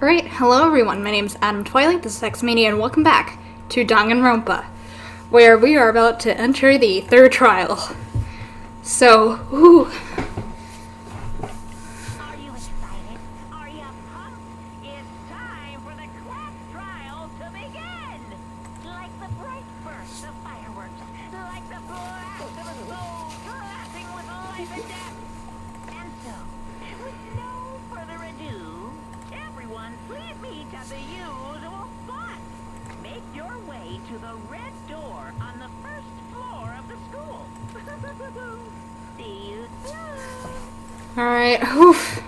Great, hello everyone, my name is Adam Twilight, this is Hex Mania, and welcome back to Danganronpa, where we are about to enter the third trial. So, Are you excited? Are you pumped? It's time for the class trial to begin! Like the bright burst of fireworks, like the blast of a soul blasting with life and death. And so, with no further ado, everyone please meet at the usual spot. Make your way to the red door on the first floor of the school. See you soon. alright, oof.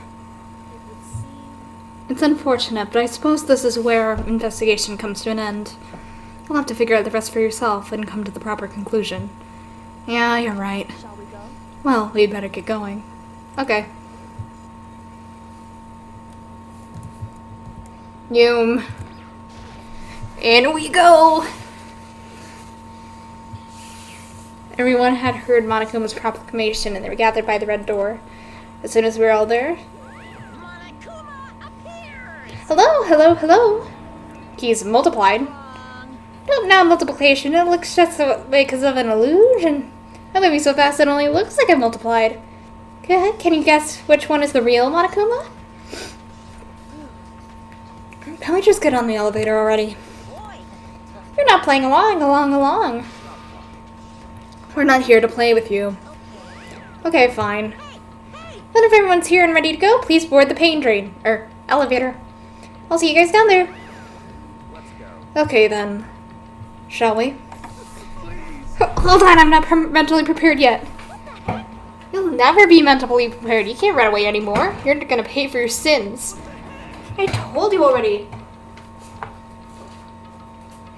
It's unfortunate, but I suppose this is where our investigation comes to an end. You'll have to figure out the rest for yourself and come to the proper conclusion. Yeah, you're right. Shall we go? Well, we'd better get going. Okay. Yoom. In we go! Everyone had heard Monokuma's proclamation and they were gathered by the red door. As soon as we were all there, Monokuma appears! hello, hello, hello! He's multiplied. Nope, not multiplication. It looks just because of an illusion. I'm moving so fast it only looks like I'm multiplied. Can you guess which one is the real Monokuma? Can we just get on the elevator already? You're not playing along. We're not here to play with you. Okay, fine. Then if everyone's here and ready to go, please board the pain train, or elevator. I'll see you guys down there. Let's go. Okay then. Shall we? Hold on, I'm not mentally prepared yet. You'll never be mentally prepared. You can't run away anymore. You're gonna pay for your sins. I told you already.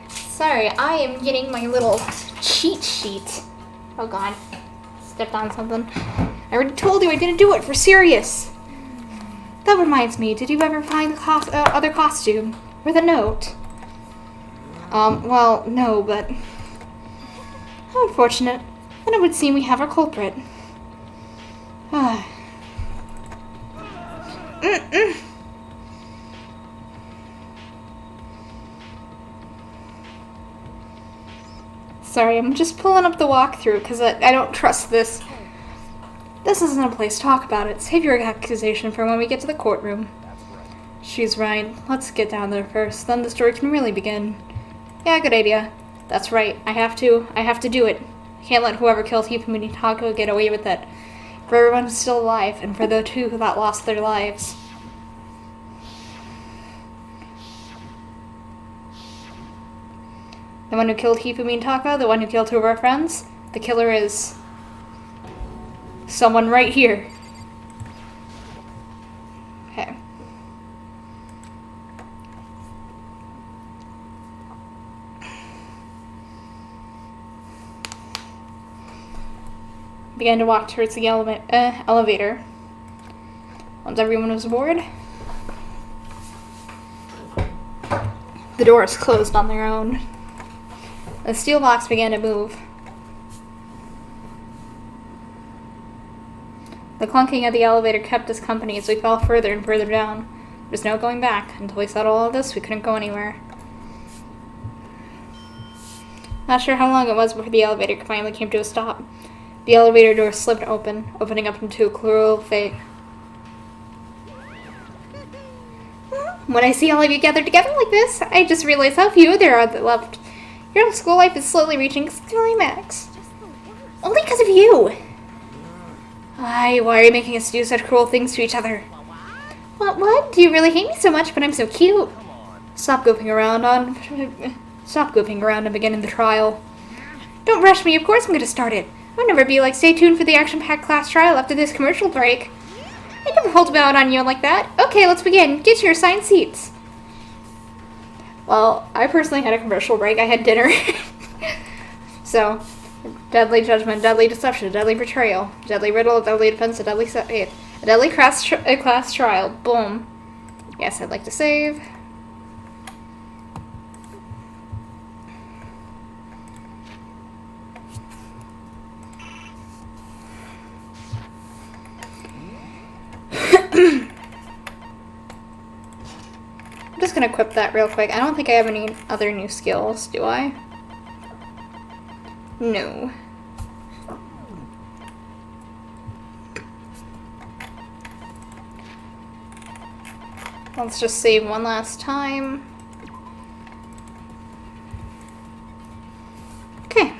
Sorry, I am getting my little cheat sheet. Oh god. Stepped on something. I already told you I didn't do it for serious. That reminds me, did you ever find the other costume? With a note? Well, no, but... How unfortunate. Then it would seem we have our culprit. Sorry, I'm just pulling up the walkthrough because I don't trust this. This isn't a place to talk about it. Save your accusation for when we get to the courtroom. She's right. Let's get down there first. Then the story can really begin. Yeah, good idea. That's right. I have to do it. I can't let whoever killed Hifumi Tako get away with it. For everyone who's still alive, and for the two that lost their lives. The one who killed Hifumi Taka, the one who killed two of our friends, the killer is... someone right here. Okay. Began to walk towards the elevator. Once everyone was aboard, the doors closed on their own. The steel box began to move. The clunking of the elevator kept us company as we fell further and further down. There was no going back. Until we settled all of this, we couldn't go anywhere. Not sure how long it was before the elevator finally came to a stop. The elevator door slipped open, opening up into a cruel fate. When I see all of you gathered together like this, I just realize how few there are that left. Your school life is slowly reaching its climax. Only because of you. Why are you making us do such cruel things to each other? What? Do you really hate me so much, but I'm so cute? Stop goofing around and begin the trial. Don't rush me, of course I'm going to start it. I'll never be like, stay tuned for the action-packed class trial after this commercial break. I never hold out on you like that. Okay, let's begin. Get to your assigned seats. Well, I personally had a commercial break. I had dinner. So, deadly judgment, deadly deception, deadly betrayal, deadly riddle, deadly defense, a deadly faith, a deadly class trial. Boom. Yes, I'd like to save. just gonna equip that real quick. I don't think I have any other new skills, do I? No. Let's just save one last time. Okay.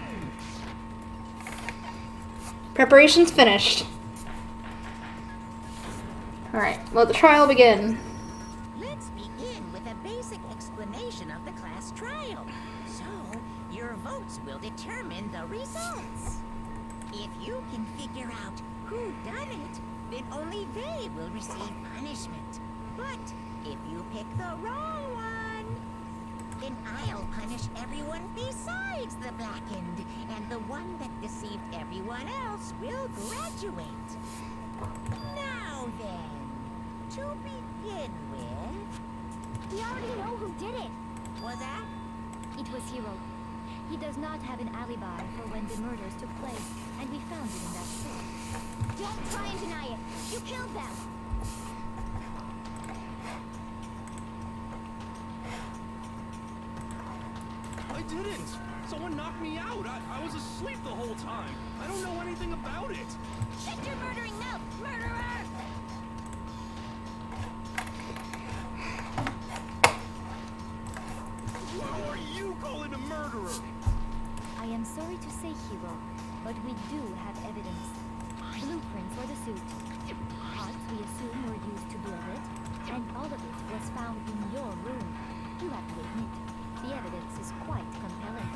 Preparation's finished. Alright, let the trial begin. Let's begin with a basic explanation of the class trial. So, your votes will determine the results. If you can figure out who done it, then only they will receive punishment. But if you pick the wrong one, then I'll punish everyone besides the blackened, and the one that deceived everyone else will graduate. Now then, to begin with... We already know who did it. Was that? It was Hero. He does not have an alibi for when the murders took place, and we found it in that suit. Don't try and deny it. You killed them. I didn't! Someone knocked me out! I was asleep the whole time! I don't know anything about it! Shut your murdering mouth, murderer! Who are you calling a murderer? I am sorry to say, Hero, but we do have evidence. Blueprints for the suit. Parts we assume were used to build it, and all of it was found in your room. You have to admit, the evidence is quite compelling.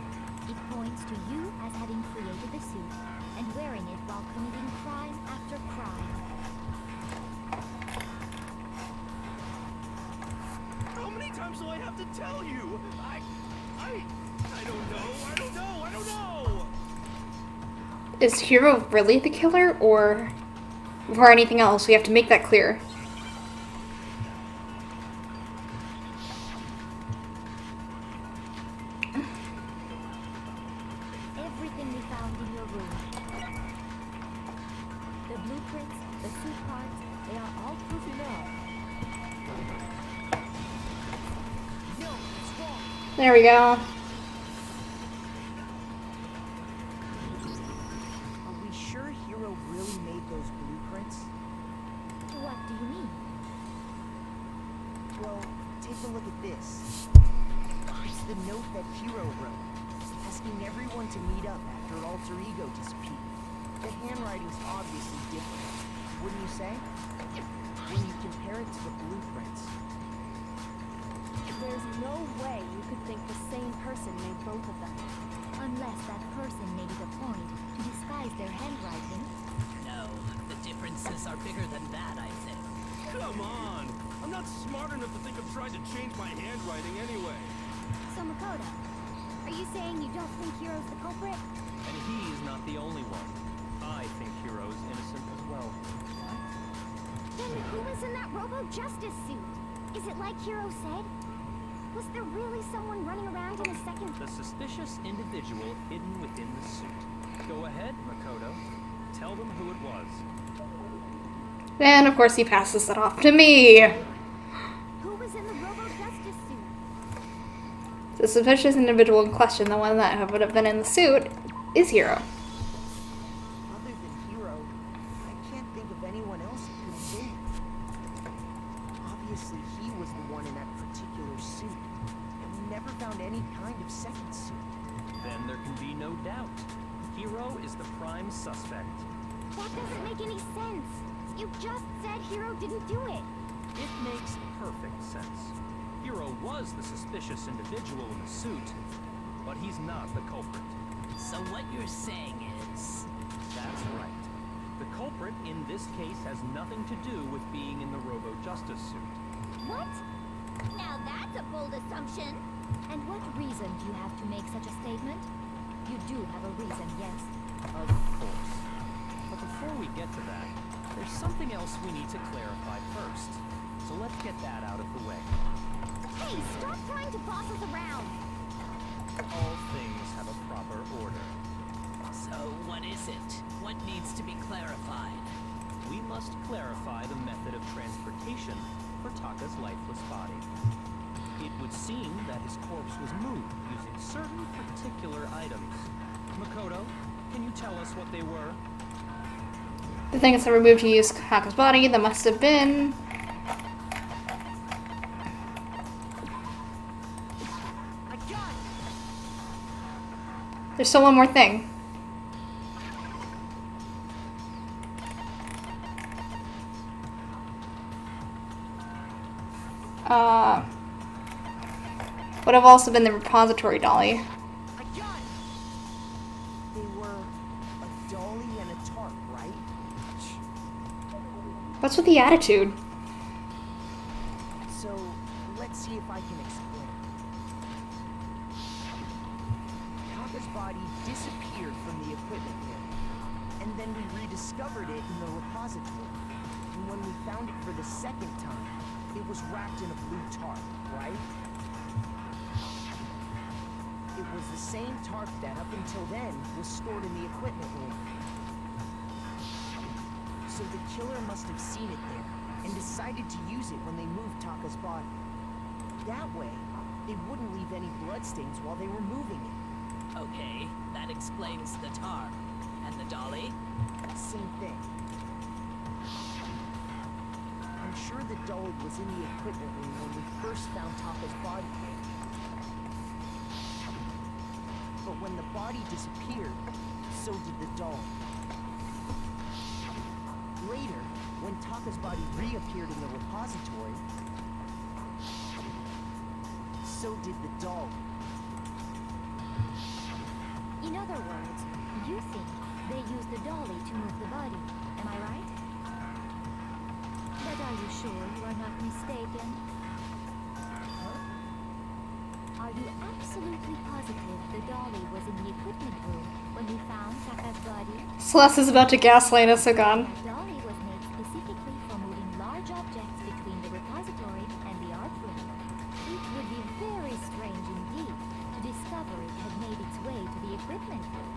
It points to you as having created the suit and wearing it while committing crime after crime. How many times do I have to tell you? I don't know! Is Hero really the killer, or before anything else, we have to make that clear. Everything we found in your room. The blueprints, the suit parts, they are all proof now. No, it's wrong. There we go. Are we sure Hero really made those blueprints? What do you mean? Well, take a look at this. It's the note that Hero wrote, asking everyone to meet up after Alter Ego disappeared. The handwriting's obviously different, wouldn't you say? When you compare it to the blueprints. There's no way you could think the same person made both of them. Unless that person made it a point to disguise their handwriting. No, the differences are bigger than that, I think. Come on! I'm not smart enough to think of trying to change my handwriting anyway. So Makoto, are you saying you don't think Hero's the culprit? And he's not the only one. I think Hero's innocent as well. Then who was in that Robo-Justice suit? Is it like Hero said? Was there really someone running around in a second? The suspicious individual hidden within the suit. Go ahead, Makoto. Tell them who it was. And of course he passes that off to me. Who was in the Robo-Justice suit? The suspicious individual in question, the one that would have been in the suit, is Hero. Other than Hero, I can't think of anyone else it could have been. Obviously, he was the one in that particular suit, and we never found any kind of second suit. Then there can be no doubt. Hero is the prime suspect. That doesn't make any sense. You just said Hero didn't do it. It makes perfect sense. Hero was the suspicious individual in the suit, but he's not the culprit. So what you're saying is... That's right. The culprit in this case has nothing to do with being in the Robo-Justice suit. What? Now that's a bold assumption. And what reason do you have to make such a statement? You do have a reason, yes. Of course. But before we get to that, there's something else we need to clarify first. So let's get that out of the way. Hey, stop trying to boss us around. All things have a proper order. So what is it? What needs to be clarified? We must clarify the method of transportation for Taka's lifeless body. It would seem that his corpse was moved using certain particular items. Makoto, can you tell us what they were? The things that were removed to use Haka's body, that must have been... I got it! There's still one more thing. Would have also been the repository dolly. I got it! They were a dolly and a tarp, right? What's with the attitude? So, let's see if I can explain. Kaka's body disappeared from the equipment room, and then we rediscovered it in the repository. And when we found it for the second time, it was wrapped in a blue tarp, right? It was the same tarp that, up until then, was stored in the equipment room. So the killer must have seen it there, and decided to use it when they moved Taka's body. That way, they wouldn't leave any bloodstains while they were moving it. Okay, that explains the tarp. And the dolly? Same thing. I'm sure the dolly was in the equipment room when we first found Taka's body. But when the body disappeared, so did the dolly. Later, when Taka's body reappeared in the repository, so did the dolly. In other words, you think they used the dolly to move the body, am I right? But are you sure you are not mistaken? Are you absolutely positive the dolly was in the equipment room when we found Taka's body? Celeste is about to gaslight us again. The dolly was made specifically for moving large objects between the repository and the art room. It would be very strange indeed to discover it had made its way to the equipment room.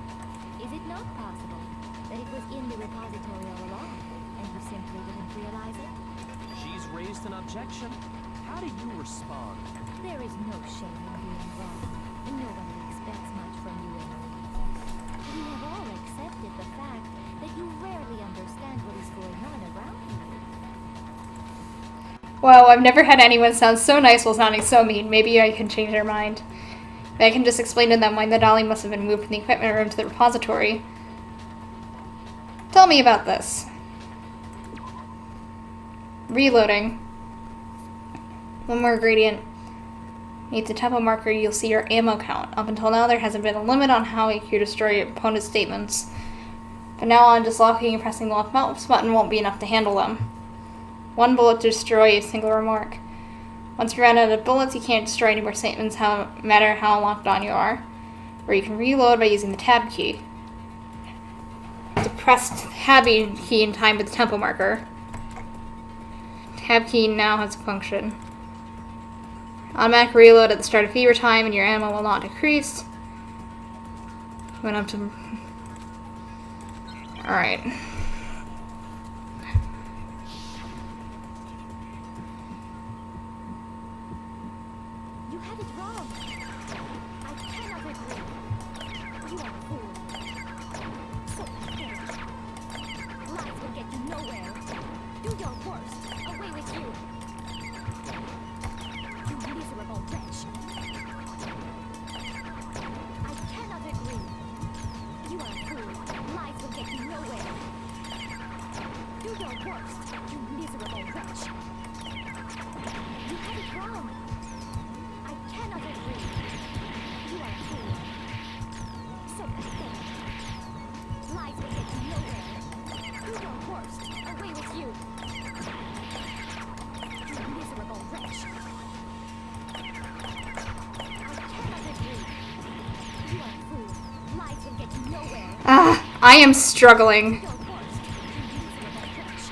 Is it not possible that it was in the repository all along, and you simply didn't realize it? She's raised an objection. How do you respond? There is no shame in being wrong, and nobody expects much from you anyway. We have all accepted the fact that you rarely understand what is going on around you. Wow, I've never had anyone sound so nice while sounding so mean. Maybe I can change their mind. Maybe I can just explain to them why the dolly must have been moved from the equipment room to the repository. Tell me about this. Reloading. One more ingredient. Need the tempo marker, you'll see your ammo count. Up until now, there hasn't been a limit on how you can destroy your opponent's statements. But now on, just locking and pressing the lock mouse button won't be enough to handle them. One bullet to destroy a single remark. Once you run out of bullets, you can't destroy any more statements, no matter how locked on you are. Or you can reload by using the tab key. To press tab key in time with the tempo marker. Tab key now has a function. Automatic reload at the start of fever time and your ammo will not decrease. Went up to... Alright. You have it wrong. I cannot agree. You are a fool. So pathetic. Lies will get you nowhere. Do your worst. Away with you. You miserable wretch. I cannot agree. You are a fool. Lies will get you nowhere. Do your worst. You miserable wretch. You have it wrong. I cannot agree. You are a fool. So pathetic. Lies will get you nowhere. Do your worst. Away with you. You miserable wretch. I cannot agree. You are a fool. Lies will get you nowhere. Ah, I am struggling. Do your worst.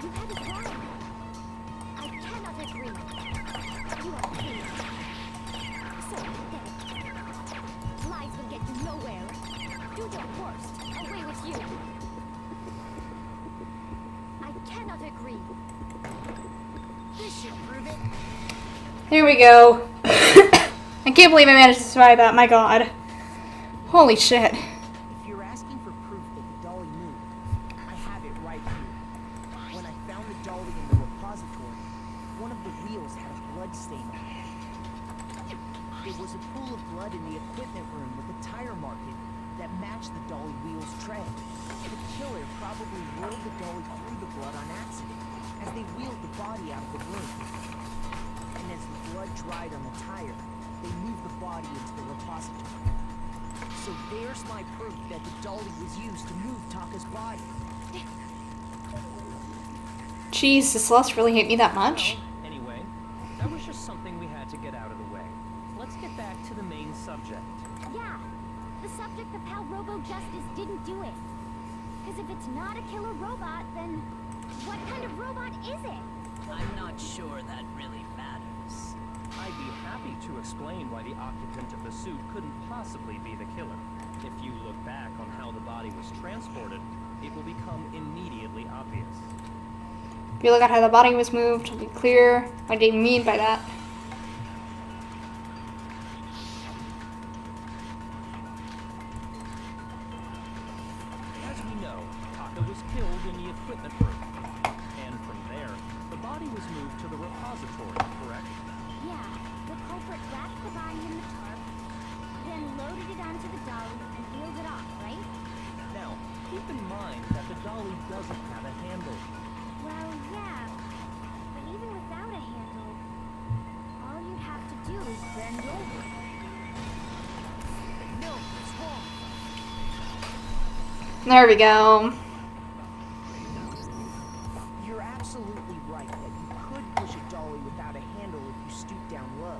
You miserable wretch. You miserable wretch. You have it wrong. I cannot agree. You are a fool. So pathetic. Lies will get you nowhere. Do your worst. Away with you. I cannot agree. This should prove it. There we go. I can't believe I managed to survive that, my god. Holy shit. If you're asking for proof that the dolly moved, I have it right here. When I found the dolly in the repository, one of the wheels had a blood stain on it. There was a pool of blood in the equipment room with a tire marking that matched the dolly wheel's tread. The killer probably rolled the dolly through the blood on accident as they wheeled the body out of the room. And as the blood dried on the tire, they moved the body into the repository. So there's my proof that the dolly was used to move Taka's body. Jeez, does Celeste really hate me that much? Well, anyway, that was just something we had to get out of the way. Let's get back to the main subject. Yeah, the subject of how Robo-Justice didn't do it. Because if it's not a killer robot, then what kind of robot is it? I'm not sure that really matters. I'd be happy to explain why the occupant of the suit couldn't possibly be the killer. If you look back on how the body was transported, it will become immediately obvious. If you look at how the body was moved, it'll be clear what they mean by that. As we know, Taka was killed in the equipment room. And from there, the body was moved to the repository, correct? Yeah, the culprit wrapped the body in the tarp, then loaded it onto the dolly and wheeled it off, right? Now, keep in mind that the dolly doesn't have a handle. Well, yeah, but even without a handle, all you'd have to do is bend over. No, it's wrong. There we go. You're absolutely right that you could push a dolly without a handle if you stoop down low.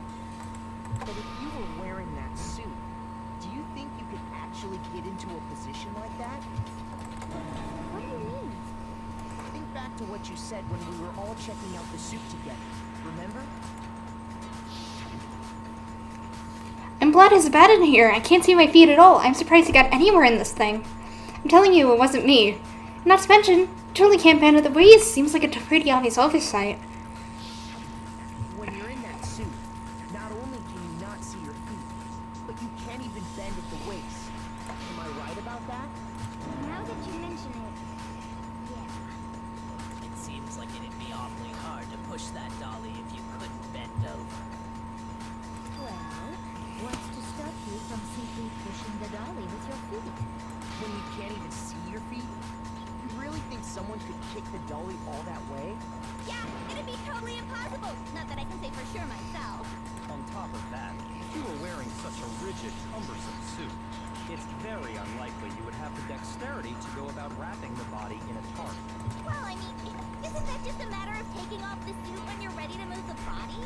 But if you were wearing that suit, do you think you could actually get into a position like that? What do you mean? Think back to what you said when we were all checking out the suit together. Remember? And blood is bad in here. I can't see my feet at all. I'm surprised it got anywhere in this thing. I'm telling you, it wasn't me. Not to mention, you totally can't bend at the waist. Seems like a pretty obvious oversight. When you're in that suit, not only can you not see your feet, but you can't even bend at the waist. Am I right about that? Now that you mention it, yeah. It seems like it'd be awfully hard to push that dolly if you couldn't bend over. Well, what's to stop you from simply pushing the dolly with your feet? When you can't even see your feet? You really think someone could kick the dolly all that way? Yeah, it'd be totally impossible. Not that I can say for sure myself. On top of that, if you were wearing such a rigid, cumbersome suit, it's very unlikely you would have the dexterity to go about wrapping the body in a tarp. Well, I mean, isn't that just a matter of taking off the suit when you're ready to move the body?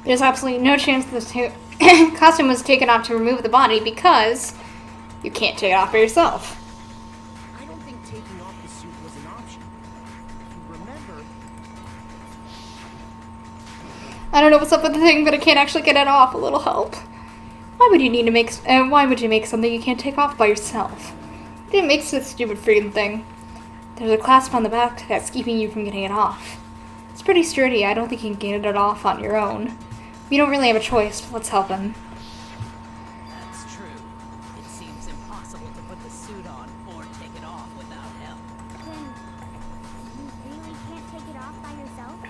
There's absolutely no chance this costume was taken off to remove the body because you can't take it off by yourself. I don't think taking off the suit was an option. If you remember, I don't know what's up with the thing, but I can't actually get it off. A little help. Why would you need to make? Why would you make something you can't take off by yourself? You didn't make this stupid freaking thing. There's a clasp on the back that's keeping you from getting it off. It's pretty sturdy. I don't think you can get it off on your own. We don't really have a choice, but let's help him. That's true. It seems impossible to put the suit on or take it off without help. Then, you really can't take it off by yourself?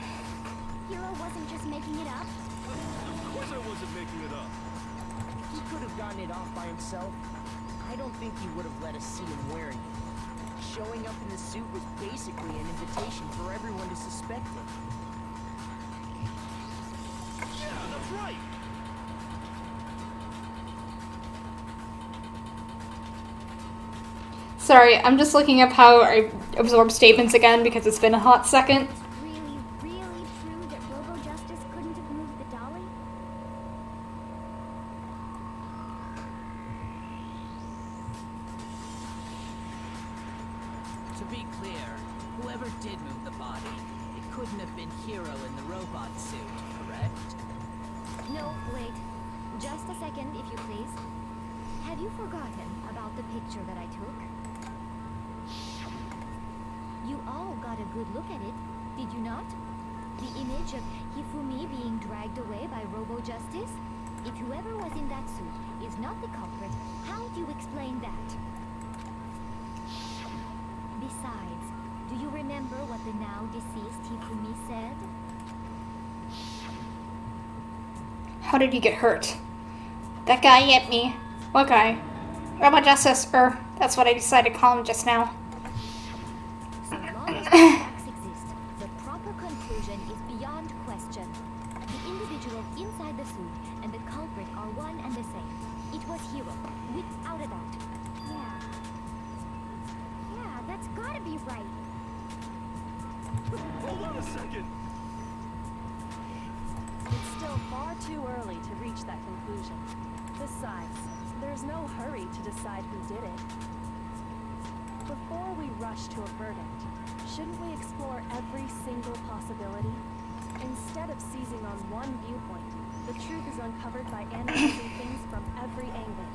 Hero wasn't just making it up? Of course I wasn't making it up. if he could have gotten it off by himself, I don't think he would have let us see him wearing it. Showing up in the suit was basically an invitation for everyone to suspect him. Yeah, that's right. Sorry, I'm just looking up how I absorb statements again because it's been a hot second. Really, really true that Robo-Justice couldn't have moved the dolly? To be clear, whoever did move the body, it couldn't have been Hero in the robot suit, correct? No, wait. Just a second, if you please. Have you forgotten about the picture that I took? You all got a good look at it, did you not? The image of Hifumi being dragged away by Robo-Justice? If whoever was in that suit is not the culprit, how do you explain that? Besides, do you remember what the now deceased Hifumi said? How did you get hurt? That guy hit me. What guy? Robot Justice, that's what I decided to call him just now. So long as facts exist, the proper conclusion is beyond question. The individual inside the suit and the culprit are one and the same. It was Hiro, without a doubt. Yeah, that's gotta be right. Hold on a second. It's still far too early to reach that conclusion. Besides, there's no hurry to decide who did it. Before we rush to a verdict, shouldn't we explore every single possibility? Instead of seizing on one viewpoint, the truth is uncovered by analyzing things from every angle.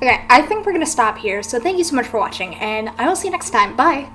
Okay, I think we're gonna stop here, so thank you so much for watching, and I will see you next time. Bye!